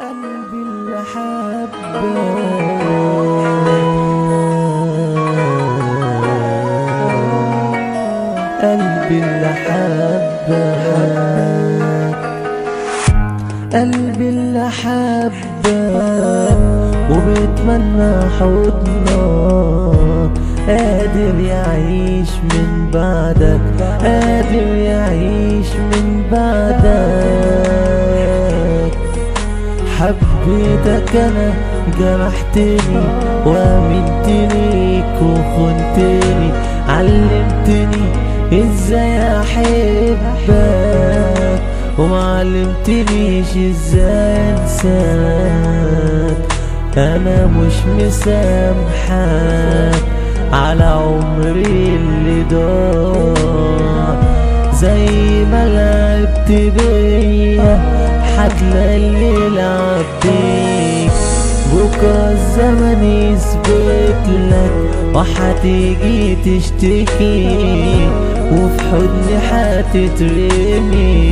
قلبي اللي حبك، قلبي اللي حبك، قلبي اللي حبك وبيتمنى حضنك، قادر يعيش من بعدك، قادر يعيش من بعدك. حبيتك انا جرحتني وامنت ليك وخنتني، علمتني ازاي احبك ومعلمتنيش ازاي انساك. انا مش مسامحك على عمري اللي ضاع، زي ما لعبت بيا هتلاقي اللي لعب بيك. بكرة الزمن يثبت لك وهتيجي تشتكي، وفي حضني هتترمي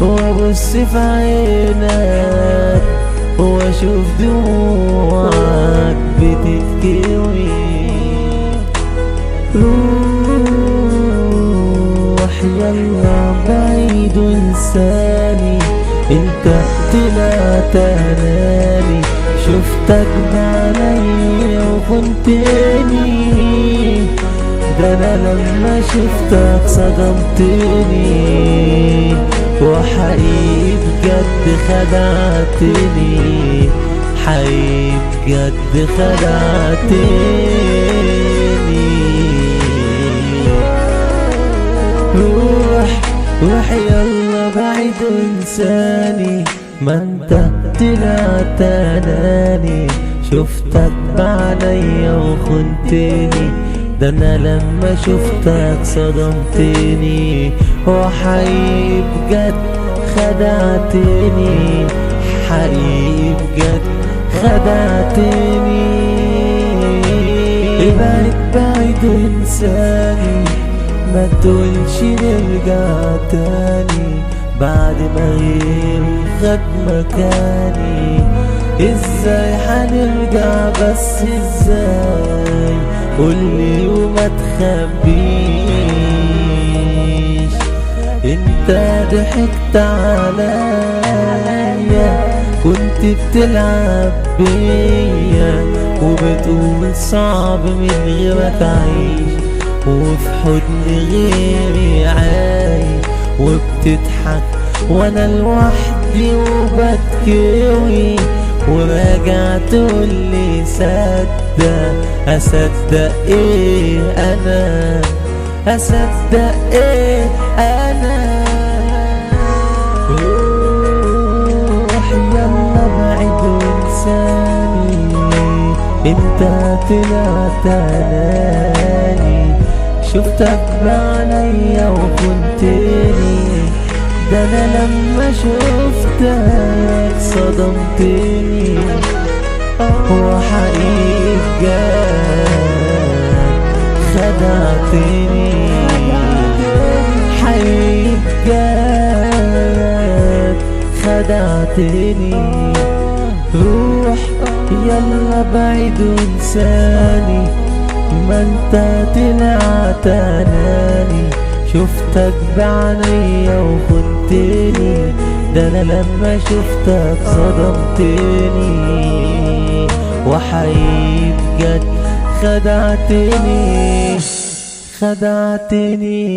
وابص في عينك واشوف دموعك بتتكوي. روح يلا بعيد وانساني، انت طلعت اناني، شفتك بعيني وخنتني، ده انا لما شفتك صدمتني، وحقيقي بجد خدعتني، حقيقي بجد خدعتني. روح يلا بعيد وانساني، ما انت طلعت اناني، شفتك بعينيا وخنتني، ده انا لما شفتك صدمتني، وحقيقي بجد خدعتني، حقيقي بجد خدعتني. ابعد بعيد وانساني، ما تقولش نرجع تاني بعد ما غيري خد مكاني. ازاي هنرجع بس ازاي؟ قولي وما تخبيش، انت ضحكت عليا، كنت بتلعب بيا وبتقول صعب من غيرك اعيش، وفي حضن غيري عايش وبتضحك وانا لوحدي وبتكوي، وراجع تقولي صدق. اصدق ايه انا؟ اصدق ايه انا؟ روح يلا بعيد وانساني، انت طلعت اناني، شفتك بعينيا وخنتني، ده انا لما شفتك صدمتني، وحقيقي بجد خدعتني، حقيقي بجد خدعتني. روح يلا بعيد وانساني، ما انت طلعت اناني، شفتك بعينيا وخنتني، ده انا لما شفتك صدمتني، وحقيقي بجد خدعتني، خدعتني.